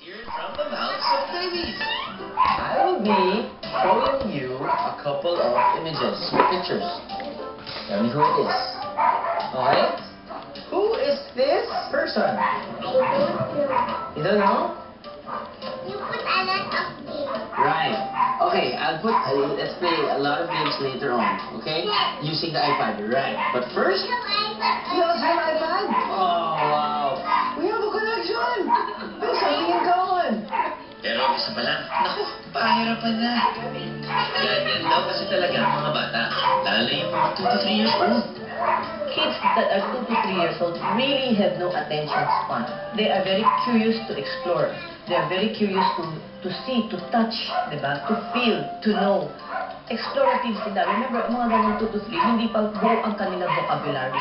Hear it from the mouths of babies. I will be showing you a couple of images, pictures. Tell me who it is. Okay? Who is this person? I don't know. You don't know? You put a lot of games. Right. Okay, let's play a lot of games later on. Okay? Using the iPad. Right. But first, You have you also have iPad? Oh, wow. We have a connection. There's something in common. Pero isa pa lang, naku, pahirapan na. Ganyan daw kasi talaga ang mga bata, lalo yung mga 2 to 3 years old. Kids that are 2 to 3 years old really have no attention span. They are very curious to explore. They are very curious to see, to touch, diba? To feel, to know. Explorative sila. Remember, ang mga ganun 2 to 3, hindi pa buo ang kanilang vocabulary.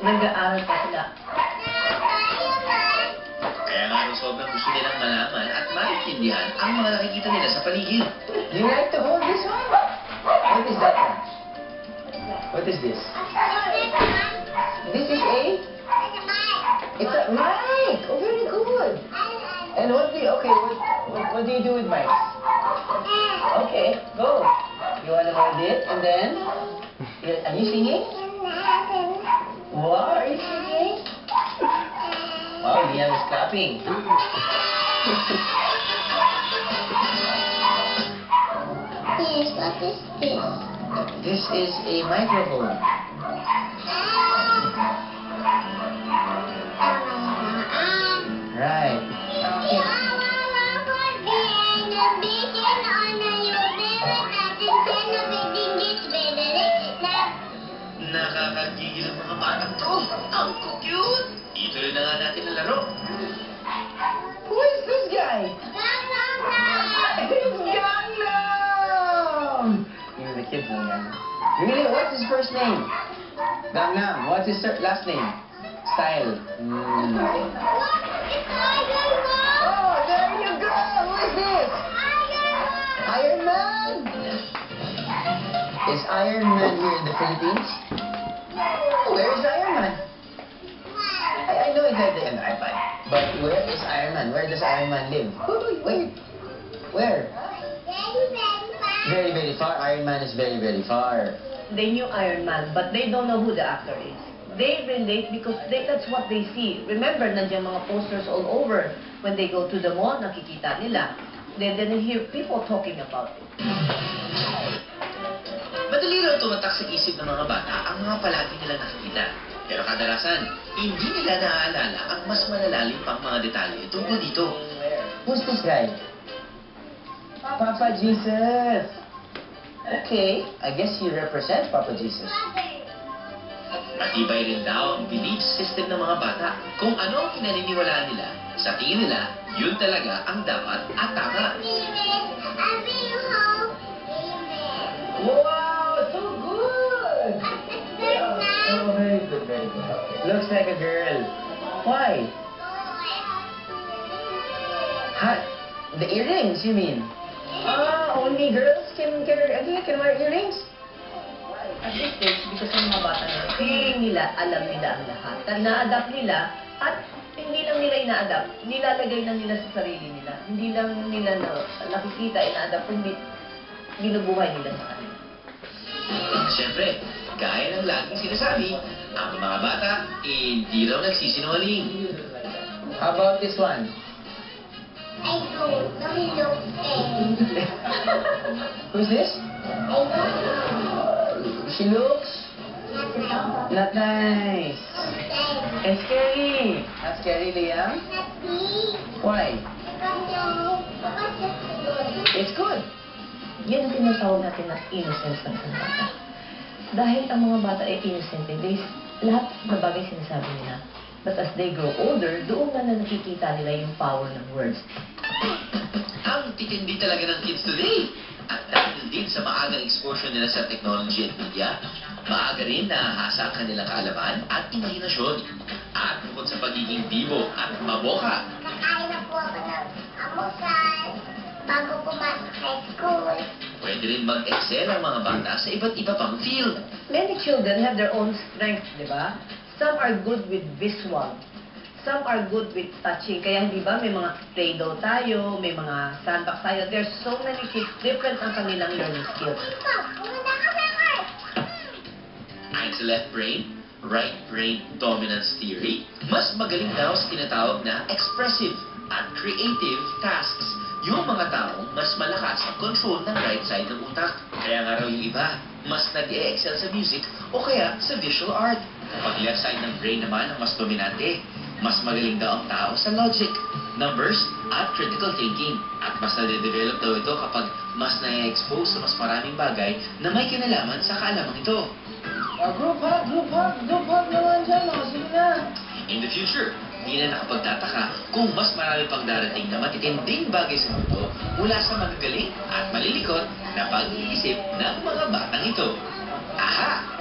Nag-aaral pa sila. Kaya nga rin sobrang gusto nilang malaman at maintindihan ang mga nakikita nila sa paligid. Do you like to hold this one? What is that one? What is this? This is a? It's a mic! Oh, very good. And what do you do with mics? Okay, go. You wanna hold it and then? Are you singing? Wow, are you singing? Wow, Liam is clapping. Yes, what is this? This is a microphone. Right. Nakakagigil ang mga batang to. Ang cute! Ituloy na nga natin ang laro. Who is this guy? It's Gangnam! Even the kids know Gangnam. Really? What's his first name? Gangnam. What's his last name? Style. Oh, there you go! Who is this? Iron Man! Is Iron Man here in the Philippines? Where is Iron Man? I know he's at the iPad. But where is Iron Man? Where does Iron Man live? Where? Very, very far. Iron Man is very, very far. They knew Iron Man, but they don't know who the actor is. They relate because that's what they see. Remember, nandiyan mga posters all over. When they go to the mall, nakikita nila. Then they hear people talking about it. Madali raw tumatak sa isip ng mga bata ang mga palagi nila nakikita. Pero kadalasan, hindi nila naaalala ang mas malalalim pang mga detalye tungkol dito. Who's this guy? Papa Jesus. Okay, I guess you represent Papa Jesus. Matibay rin daw ang belief system ng mga bata kung ano ang pinaniniwalaan nila. Sa tingin nila, yun talaga ang dapat at tama. Wow, so good! Oh, very good, very good. Looks like a girl. Why? The earrings, you mean? Only girls can wear earrings? At this stage, because ng mga bata na, feeling nila, alam nila ang lahat. Na-adapt nila, at hindi lang nila ina-adapt, nilalagay na nila sa sarili nila. Hindi lang nila nakikita, ina-adapt, hindi binubuhay nila sa kanila. Siyempre, gaya ng laging sinasabi, ang mga bata, hindi raw nagsisinungaling. How about this one? I don't know. He looks scary. Who's this? I don't know. She looks not nice. And scary. Not scary, Liam? Why? It's good. Yan ang tinatawag natin na innocence ng isang bata. Dahil ang mga bata ay innocent, lahat ng bagay sinasabi nila. But as they grow older, doon na nakikita nila yung power ng words. Ang titindi talaga ng kids today. At dahil din sa maagang exposure nila sa technology at media, maaga rin nahahasa ang kanilang kaalaman at imahinasyon. At bukod sa pagiging bibo at maboka, Kakain na po ako ng amosan bago pumasok sa school. pwede rin mag-excel ang mga bata sa iba't iba pang field. Many children have their own strengths, di ba? Some are good with visual. some are good with touching. Kaya di ba may mga Play-Doh tayo, may mga sandbox tayo. There's so many kids, different ang kanilang learning skills. Ayon sa left brain, right brain dominance theory, mas magaling daw sa tinatawag na expressive at creative tasks yung mga taong mas malakas ang control ng right side ng utak. Kaya nga raw yung iba, mas nag-e-excel sa music o kaya sa visual art. Kapag left side ng brain naman ang mas dominante, mas magaling daw ang tao sa logic, numbers, at critical thinking. At mas nade-develop daw ito kapag mas na-expose sa mas maraming bagay na may kinalaman sa kaalamang ito. Group hug naman dyan, sige na. In the future, di na nakapagtataka kung mas marami pang darating na matitinding bagay sa mundo mula sa magagaling at malilikot na pag-iisip ng mga batang ito. Aha!